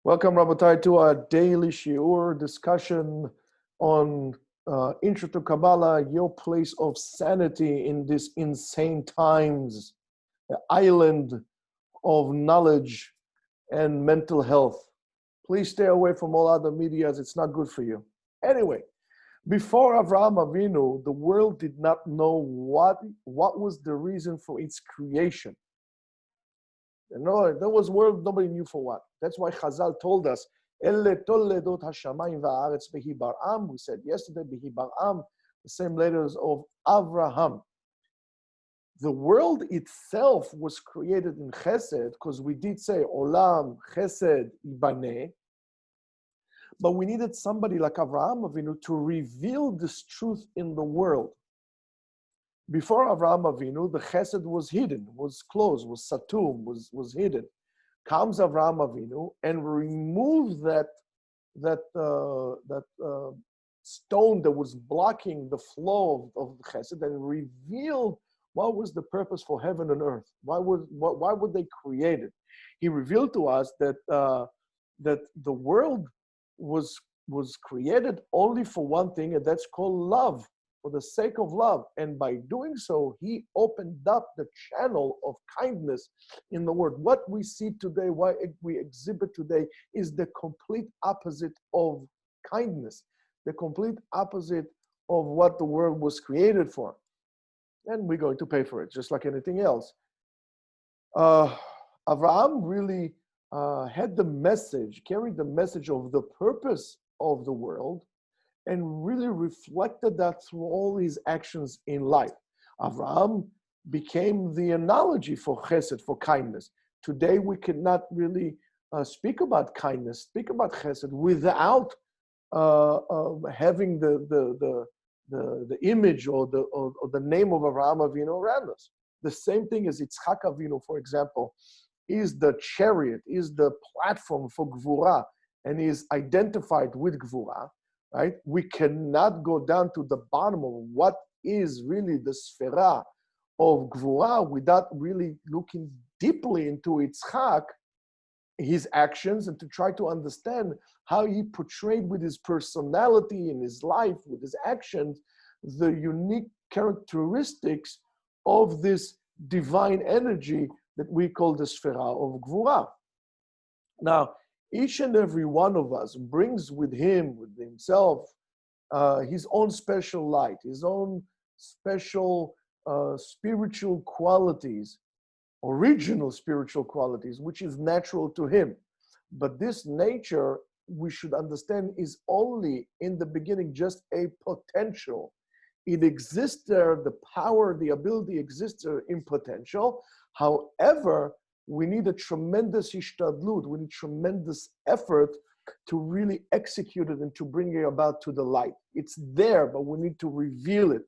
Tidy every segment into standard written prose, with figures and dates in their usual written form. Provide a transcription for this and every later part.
Welcome, Rabotai, to our daily shiur discussion on Intro to Kabbalah, your place of sanity in these insane times, the island of knowledge and mental health. Please stay away from all other medias. It's not good for you. Anyway, before Avraham Avinu, the world did not know what was the reason for its creation. No, there was world nobody knew for what. That's why Chazal told us, "Elle tolledot hashamayim va'aretz behi bar'am." We said yesterday, behi bar'am, the same letters of Avraham. The world itself was created in Chesed, because we did say Olam Chesed Ibaneh, but we needed somebody like Avraham Avinu to reveal this truth in the world. Before Avraham Avinu, the Chesed was hidden, was closed, was satum, was hidden. Comes Avraham Avinu and removes that stone that was blocking the flow of the Chesed and revealed what was the purpose for heaven and earth. Why would they create it? He revealed to us that the world was created only for one thing, and that's called love. For the sake of love. And by doing so, he opened up the channel of kindness in the world. What we see today, what we exhibit today, is the complete opposite of kindness, the complete opposite of what the world was created for. And we're going to pay for it, just like anything else. Avraham really had the message, carried the message of the purpose of the world, and really reflected that through all his actions in life. Avraham became the analogy for chesed, for kindness. Today we cannot really speak about kindness, speak about chesed without having the image or the name of Avraham Avinu around us. The same thing as Yitzchak Avinu, for example, is the chariot, is the platform for Gvura, and is identified with Gvura. Right? We cannot go down to the bottom of what is really the sfera of Gvura without really looking deeply into Yitzchak, his actions, and to try to understand how he portrayed with his personality in his life, with his actions, the unique characteristics of this divine energy that we call the sfera of Gvura. Now, each and every one of us brings with himself, his own special light, his own special spiritual qualities, original spiritual qualities, which is natural to him. But this nature, we should understand, is only in the beginning just a potential. It exists there, the power, the ability exists there in potential. However, we need a tremendous ishtadlut, we need tremendous effort to really execute it and to bring it about to the light. It's there, but we need to reveal it.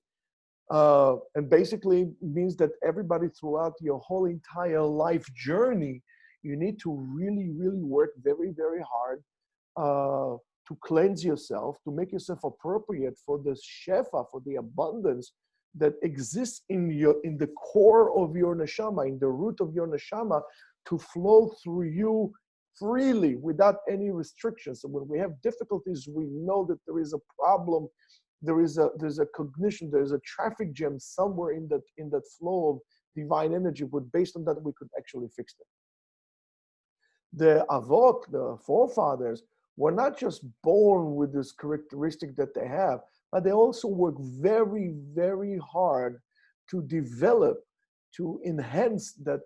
And basically means that everybody throughout your whole entire life journey, you need to really, really work very, very hard to cleanse yourself, to make yourself appropriate for the shefa, for the abundance that exists in the core of your neshama, in the root of your neshama, to flow through you freely without any restrictions. So when we have difficulties, we know that there is a problem, there's a cognition, there's a traffic jam somewhere in that flow of divine energy. But based on that, we could actually fix it. The Avot, the forefathers, were not just born with this characteristic that they have, but they also work very, very hard to develop, to enhance that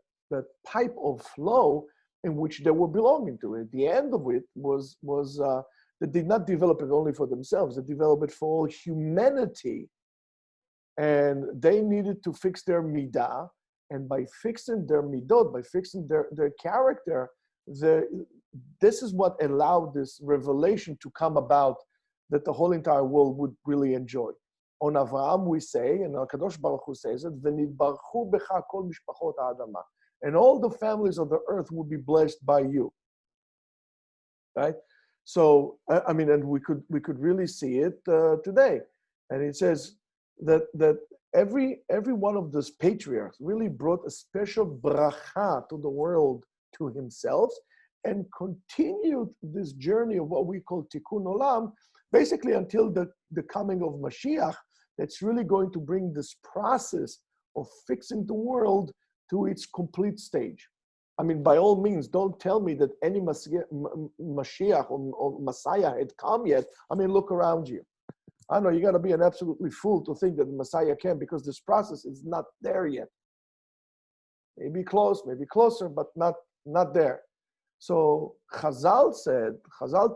type of flow in which they were belonging to. At the end of it was they did not develop it only for themselves, they developed it for all humanity. And they needed to fix their midah, and by fixing their midot, by fixing their character, this is what allowed this revelation to come about that the whole entire world would really enjoy. On Avraham we say, and Kadosh Baruch Hu says it, "V'nidbaruchu becha kol mishpachot ha'adama," and all the families of the earth will be blessed by you. Right? So I mean, and we could really see it today. And it says that every one of those patriarchs really brought a special bracha to the world, to himself, and continued this journey of what we call Tikkun Olam, basically until the coming of Mashiach, that's really going to bring this process of fixing the world to its complete stage. I mean, by all means, don't tell me that any Mashiach or Messiah had come yet. I mean, look around you. I know you got to be an absolutely fool to think that the Messiah can, because this process is not there yet. Maybe close, maybe closer, but not there. So Chazal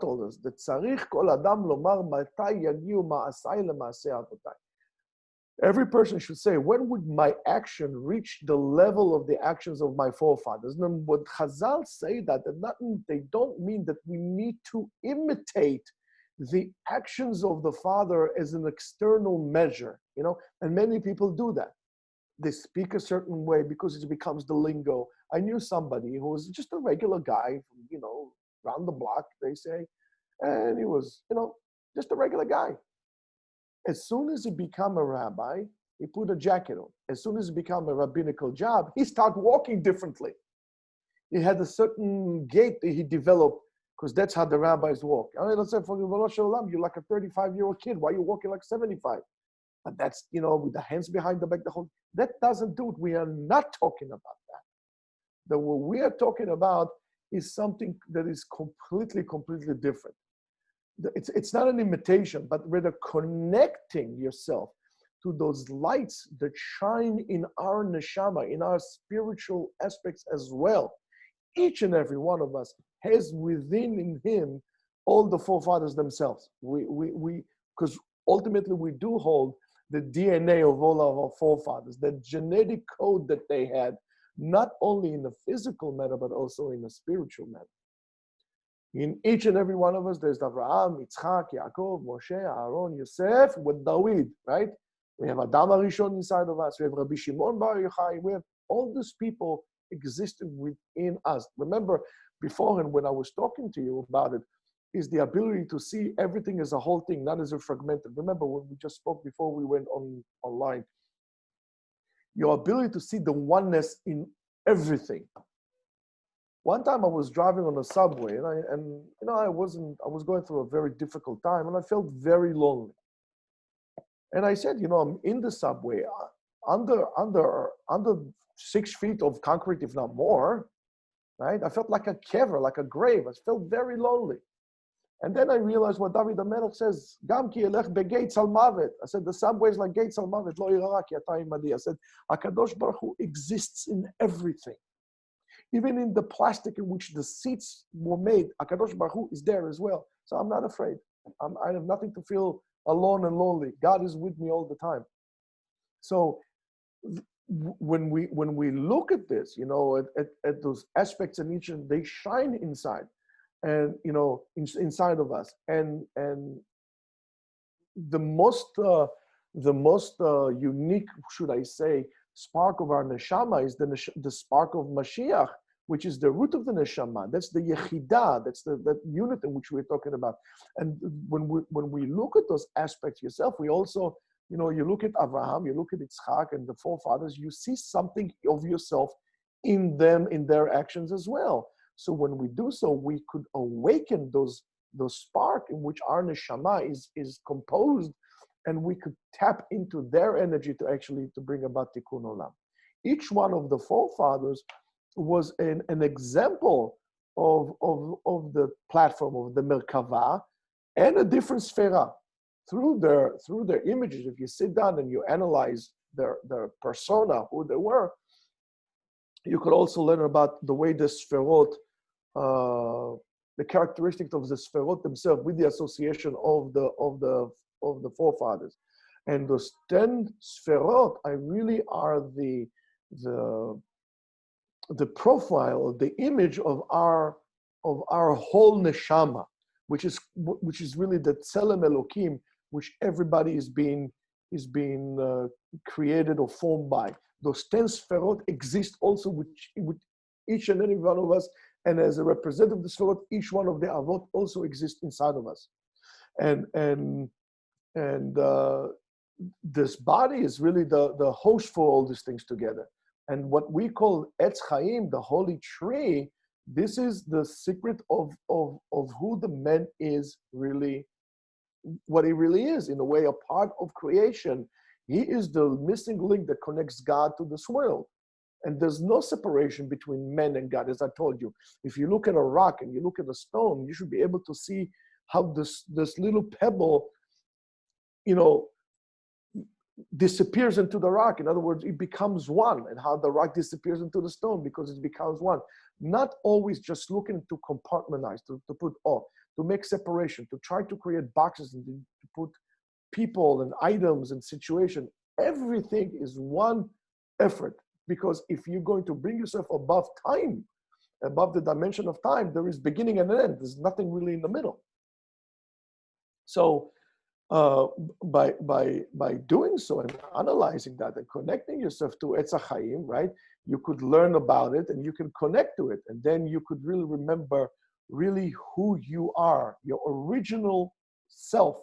told us that tzarich kol adam lomar matai yagiu ma'asai lema'asei avotai. Every person should say, when would my action reach the level of the actions of my forefathers? And what Chazal say that they don't mean that we need to imitate the actions of the father as an external measure, and many people do that. They speak a certain way because it becomes the lingo. I knew somebody who was just a regular guy, around the block, they say, and he was, just a regular guy. As soon as he became a rabbi, he put a jacket on. As soon as he became a rabbinical job, he started walking differently. He had a certain gait that he developed, because that's how the rabbis walk. I mean, let's say, for Shalom, you're like a 35-year-old kid. Why are you walking like 75? But that's, with the hands behind the back, that doesn't do it. We are not talking about that. What we are talking about is something that is completely different. It's not an imitation, but rather connecting yourself to those lights that shine in our neshama, in our spiritual aspects as well. Each and every one of us has within in him all the forefathers themselves. Because ultimately we do hold the DNA of all of our forefathers, the genetic code that they had, not only in the physical matter, but also in the spiritual matter. In each and every one of us, there's Abraham, Yitzchak, Yaakov, Moshe, Aaron, Yosef, with David, right? We have Adam HaRishon inside of us. We have Rabbi Shimon Bar Yochai. We have all these people existing within us. Remember, beforehand, when I was talking to you about it, is the ability to see everything as a whole thing, not as a fragmented. Remember when we just spoke before we went online, your ability to see the oneness in everything. One time I was driving on a subway, and I was going through a very difficult time, and I felt very lonely. And I said, I'm in the subway, under 6 feet of concrete, if not more, right? I felt like a kever, like a grave. I felt very lonely. And then I realized what David HaMelech says, Gam ki elech begates al mavet. I said, the subway is like gates al mavet, lo irara ki ata imadi. I said, HaKadosh Baruch Hu exists in everything. Even in the plastic in which the seats were made, HaKadosh Baruch Hu is there as well. So I'm not afraid. I have nothing to feel alone and lonely. God is with me all the time. So when we look at this, at those aspects in each, they shine inside. And inside of us, and the most unique, should I say, spark of our neshama is the spark of Mashiach, which is the root of the neshama. That's the yechidah. That's that unit in which we're talking about. And when we look at those aspects yourself, we also, you look at Abraham, you look at Yitzchak and the forefathers, you see something of yourself in them, in their actions as well. So when we do so, we could awaken those spark in which our neshama is composed, and we could tap into their energy to bring about tikkun olam. Each one of the forefathers was an example of the platform of the Merkava, and a different sfera through their images. If you sit down and you analyze their persona, who they were, you could also learn about the way the sferot, the characteristics of the sferot themselves with the association of the forefathers. And those 10 sferot really are the profile, the image of our whole neshama, which is really the tzelem Elokim, which everybody is being created or formed by. Those 10 sferot exist also with each and every one of us, and as a representative of the sferot, each one of the Avot also exists inside of us. And this body is really the host for all these things together. And what we call Etz Chaim, the holy tree, This is the secret of who the man is really, what he really is, in a way, a part of creation. He is the missing link that connects God to this world. And there's no separation between man and God, as I told you. If you look at a rock and you look at a stone, you should be able to see how this little pebble, disappears into the rock. In other words, it becomes one, and how the rock disappears into the stone because it becomes one. Not always just looking to compartmentalize, to put to make separation, to try to create boxes and to put people and items and situation. Everything is one effort, because if you're going to bring yourself above time, above the dimension of time, there is beginning and end. There's nothing really in the middle. So by doing so and analyzing that and connecting yourself to Etz HaChaim, right, you could learn about it and you can connect to it, and then you could really remember really who you are, your original self,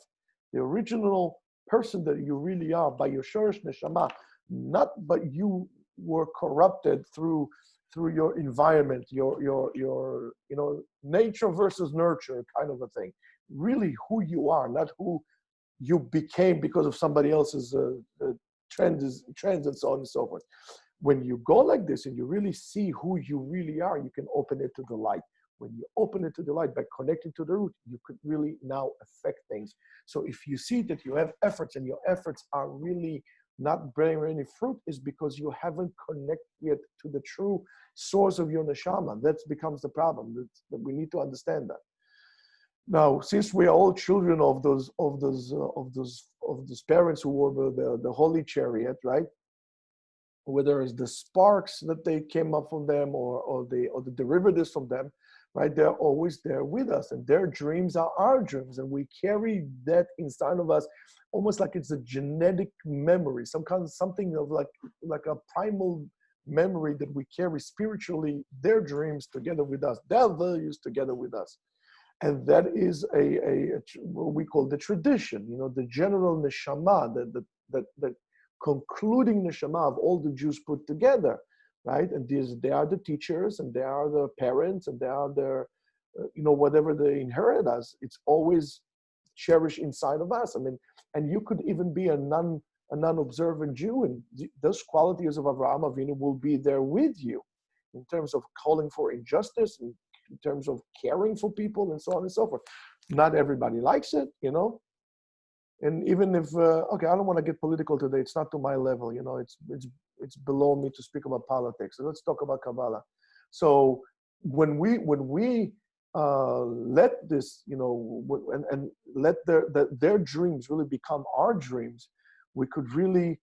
the original person that you really are by your Shoresh Neshama, not but you were corrupted through your environment, your nature versus nurture kind of a thing. Really who you are, not who you became because of somebody else's trends and so on and so forth. When you go like this and you really see who you really are, you can open it to the light. When you open it to the light by connecting to the root, you could really now affect things. So if you see that you have efforts and your efforts are really not bearing any fruit, is because you haven't connected yet to the true source of your neshama. That becomes the problem. That we need to understand that. Now, since we are all children of those parents who were the holy chariot, right? Whether it's the sparks that they came up from them or the derivatives from them, right? They're always there with us, and their dreams are our dreams, and we carry that inside of us, almost like it's a genetic memory, something of like a primal memory that we carry spiritually. Their dreams together with us, their values together with us. And that is what we call the tradition, the general neshama, the concluding neshama of all the Jews put together, right? And they are the teachers, and they are the parents, and they are their, whatever they inherit us. It's always cherished inside of us. I mean, and you could even be a non-observant Jew, and those qualities of Avraham Avinu will be there with you, in terms of calling for injustice, and in terms of caring for people, and so on and so forth. Not everybody likes it, And even if, I don't want to get political today. It's not to my level, it's below me to speak about politics. So let's talk about Kabbalah. So when we let this, and let their dreams really become our dreams, we could really,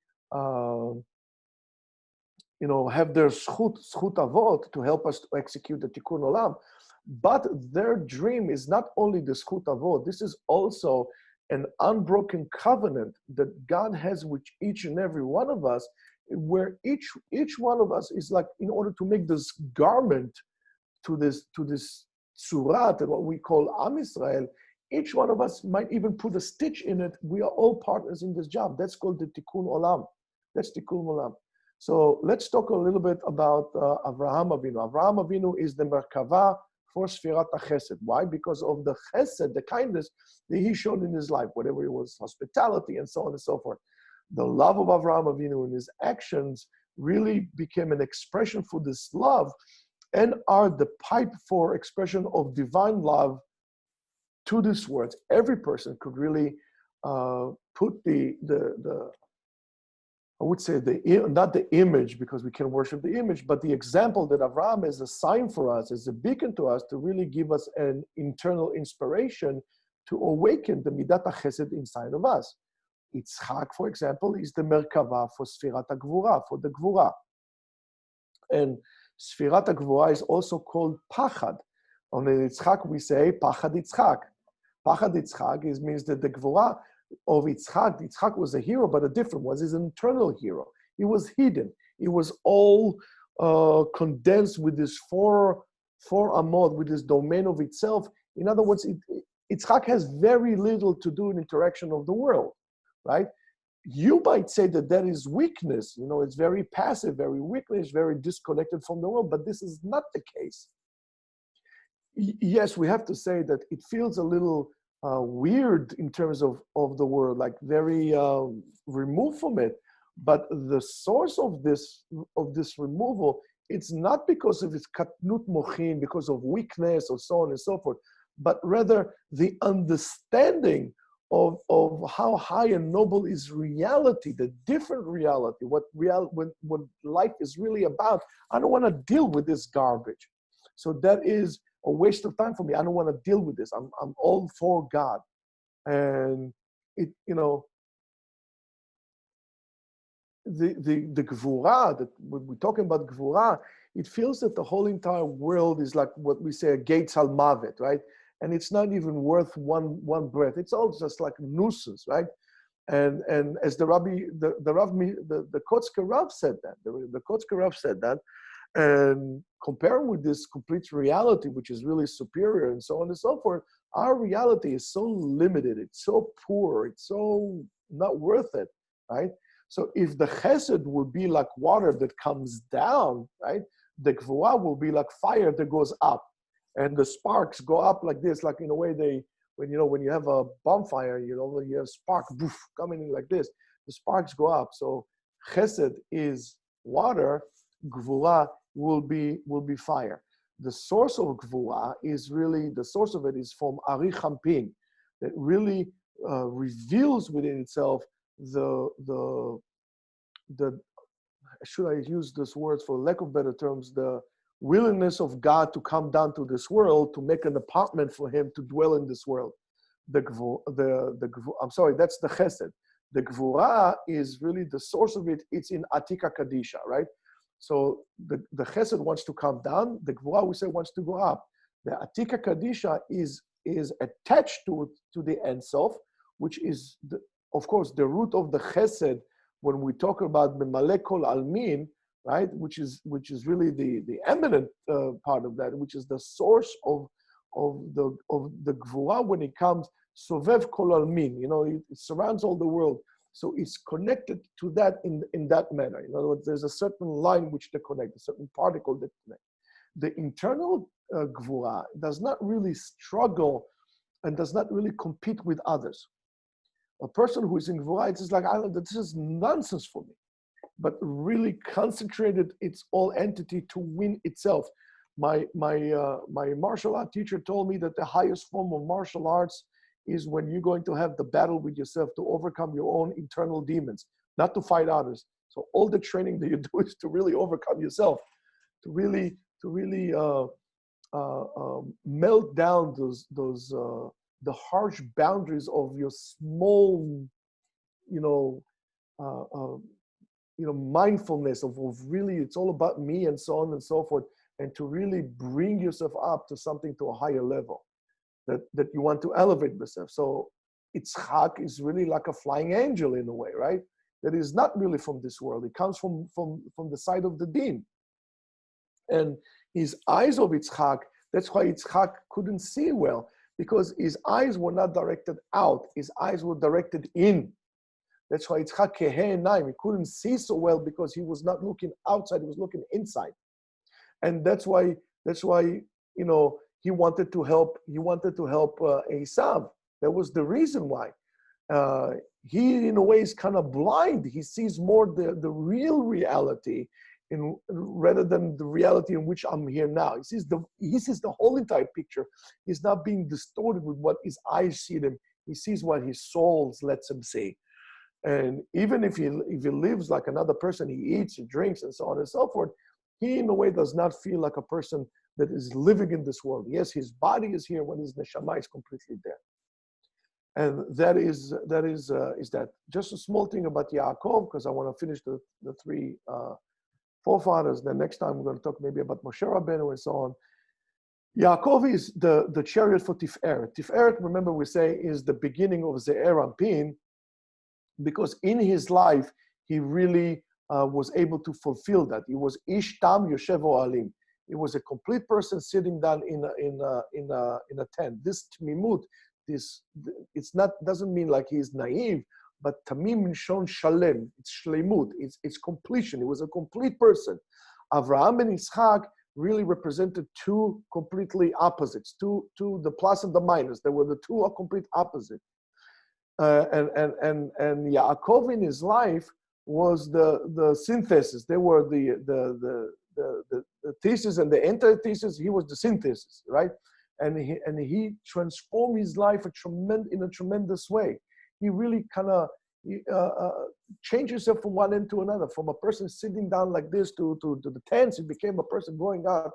have their zchut avot to help us to execute the tikkun olam. But their dream is not only the zchut avot. This is also an unbroken covenant that God has with each and every one of us, where each one of us is like, in order to make this garment to this surat, what we call Am Yisrael, each one of us might even put a stitch in it. We are all partners in this job. That's called the tikkun olam. That's tikkun olam. So let's talk a little bit about Avraham Avinu. Avraham Avinu is the Merkava for Sfirat HaChesed. Why? Because of the Chesed, the kindness that he showed in his life, whatever it was, hospitality and so on and so forth. The love of Avraham Avinu and his actions really became an expression for this love, and are the pipe for expression of divine love to this world. Every person could really put the I would say not the image, because we can worship the image, but the example that Avraham is a sign for us, is a beacon to us, to really give us an internal inspiration to awaken the Midat HaChesed inside of us. Yitzchak, for example, is the Merkava for Sfirat HaGvura, for the Gvura. And Sfirat HaGvura is also called Pachad. On Yitzchak we say Pachad Yitzchak. Pachad Yitzchak means that the Gvura of Yitzchak was a hero, but a different one. He's an internal hero. He was hidden. It was all condensed with this four amot, with this domain of itself. In other words, Yitzchak has very little to do in interaction of the world, right? You might say that is weakness. It's very passive, very weakness, very disconnected from the world, but this is not the case. Yes, we have to say that it feels a little weird in terms of the word, like very removed from it. But the source of this removal, it's not because of its katnut mochin, because of weakness or so on and so forth, but rather the understanding of how high and noble is reality, the different reality, what life is really about. I don't want to deal with this garbage. So that is a waste of time for me. I don't want to deal with this. I'm all for God. And it, the gvura, that when we're talking about gvura, it feels that the whole entire world is like what we say a gates al mavet, right? And it's not even worth one breath. It's all just like nuisance, right? And as the Kotzker Rav said that, the Kotzker Rav said that, and comparing with this complete reality, which is really superior and so on and so forth, our reality is so limited, it's so poor, it's so not worth it, right? So if the chesed would be like water that comes down, right, the gvura will be like fire that goes up, and the sparks go up like this, like in a way when you have a bonfire, you have spark, boof, coming in like this, the sparks go up. So chesed is water, gvura will be fire. The source of gvura is really, the source of it is from Ari Champin, that really reveals within itself the should I use this word for lack of better terms, the willingness of God to come down to this world, to make an apartment for him to dwell in this world. I'm sorry, that's the chesed. The gvura is really the source of it. It's in Atika Kadisha, right? So the chesed wants to come down. The gvura, we say, wants to go up. The Atika Kadisha is attached to the Ein Sof, which is, of course, the root of the chesed when we talk about Memale Kol Almin, right? Which is really the eminent part of that, which is the source of the gvura when it comes Sovev Kol Almin. It surrounds all the world. So it's connected to that in that manner. In other words, there's a certain line which they connect, a certain particle that connect. The internal gvura does not really struggle and does not really compete with others. A person who is in gvura, it's like, this is nonsense for me. But really concentrated its whole entity to win itself. My martial art teacher told me that the highest form of martial arts is when you're going to have the battle with yourself to overcome your own internal demons, not to fight others. So all the training that you do is to really overcome yourself, to really melt down those the harsh boundaries of your small, mindfulness of really, it's all about me and so on and so forth, and to really bring yourself up to something, to a higher level that you want to elevate yourself. So Yitzchak is really like a flying angel in a way, right? That is not really from this world. It comes from the side of the Din. And his eyes of Yitzchak, that's why Yitzchak couldn't see well, because his eyes were not directed out. His eyes were directed in. That's why Yitzchak Kehenaim, he couldn't see so well because he was not looking outside, he was looking inside. And that's why he wanted to help Esav. That was the reason why. He, in a way, is kind of blind. He sees more the real reality rather than the reality in which I'm here now. He sees the whole entire picture. He's not being distorted with what his eyes see him. He sees what his soul lets him see. And even if he lives like another person, he eats, he drinks, and so on and so forth, he in a way does not feel like a person that is living in this world. Yes, his body is here when his neshama is completely dead. And that is that. Just a small thing about Yaakov, because I want to finish the three forefathers. Then next time we're going to talk maybe about Moshe Rabbeinu and so on. Yaakov is the chariot for Tiferet. Tiferet, remember we say, is the beginning of Ze'er Anpin, because in his life, he really was able to fulfill that. He was Ish Tam Yoshev Ohalim. He was a complete person sitting down in a tent. This Tmimut, doesn't mean like he's naive, but Tamim Shon Shalem. It's Shleimut. It's completion. He was a complete person. Avraham and Yitzchak really represented two completely opposites, two the plus and the minus. They were the two are complete opposite. And Yaakov in his life was the synthesis. They were the thesis and the antithesis. He was the synthesis, right? And he transformed his life in a tremendous way. He really kind of changed himself from one end to another. From a person sitting down like this to the tents, he became a person going out,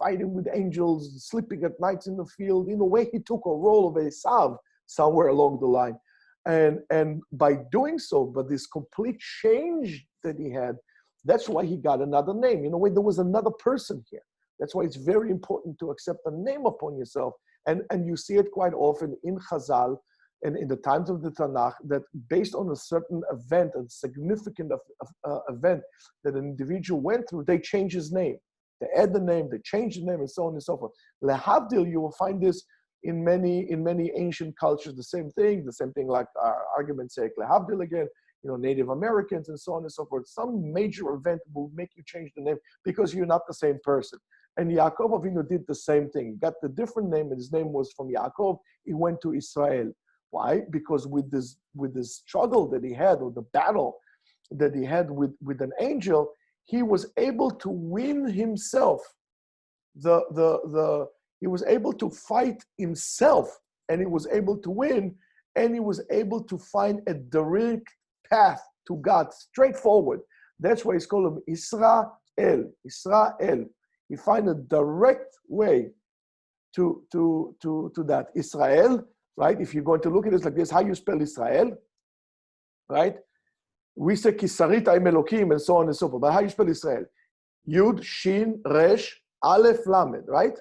fighting with angels, sleeping at nights in the field. In a way, he took a role of Esav somewhere along the line. And by doing so, but this complete change that he had, that's why he got another name. In a way, there was another person here. That's why it's very important to accept a name upon yourself. And you see it quite often in Chazal and in the times of the Tanakh, that based on a certain event, a significant event that an individual went through, they change his name. They add the name, they change the name, and so on and so forth. Lehavdil, you will find this in many ancient cultures, the same thing like our argument's sake, lehavdil again, Native Americans and so on and so forth. Some major event will make you change the name because you're not the same person. And Yaakov Avinu did the same thing. He got the different name, and his name was from Yaakov. He went to Israel. Why? Because with this struggle that he had, or the battle that he had with an angel, he was able to win himself. He was able to fight himself, and he was able to win, and he was able to find a direct path to God, straightforward. That's why he's called him Israel. Israel. He find a direct way to that. Israel, right? If you're going to look at it like this, how you spell Israel, right? We say Kisarit Ha'im Elokim and so on and so forth. But how you spell Israel? Yud, Shin, Resh, Aleph, Lamed, right?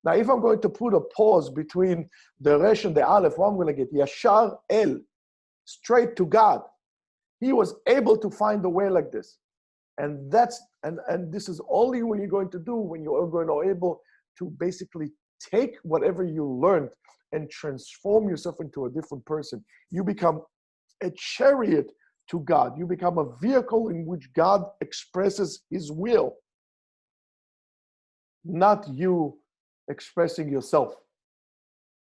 Now, if I'm going to put a pause between the Resh and the Aleph, what I'm going to get? Yashar El, straight to God. He was able to find a way like this. And this is only what you're going to do when you are going to be able to basically take whatever you learned and transform yourself into a different person. You become a chariot to God. You become a vehicle in which God expresses his will, not you expressing yourself.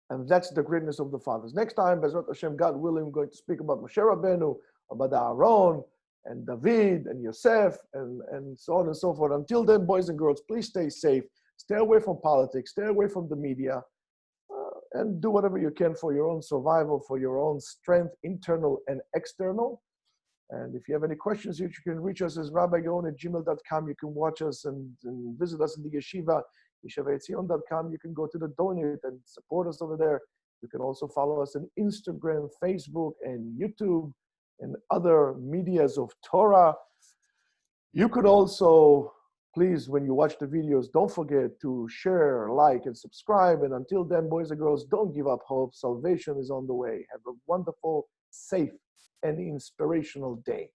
And that's the greatness of the fathers. Next time, Bezrat Hashem, God willing, we're going to speak about Moshe Rabbeinu, about Aaron, and David, and Yosef, and so on and so forth. Until then, boys and girls, please stay safe. Stay away from politics. Stay away from the media. And do whatever you can for your own survival, for your own strength, internal and external. And if you have any questions, you can reach us as rabbigaon@gmail.com. You can watch us and visit us in the Yeshiva, Etzion.com. You can go to the donate and support us over there. You can also follow us on Instagram, Facebook, and YouTube, and other medias of Torah. You could also, please, when you watch the videos, don't forget to share, like, and subscribe. And until then, boys and girls, don't give up hope. Salvation is on the way. Have a wonderful, safe, and inspirational day.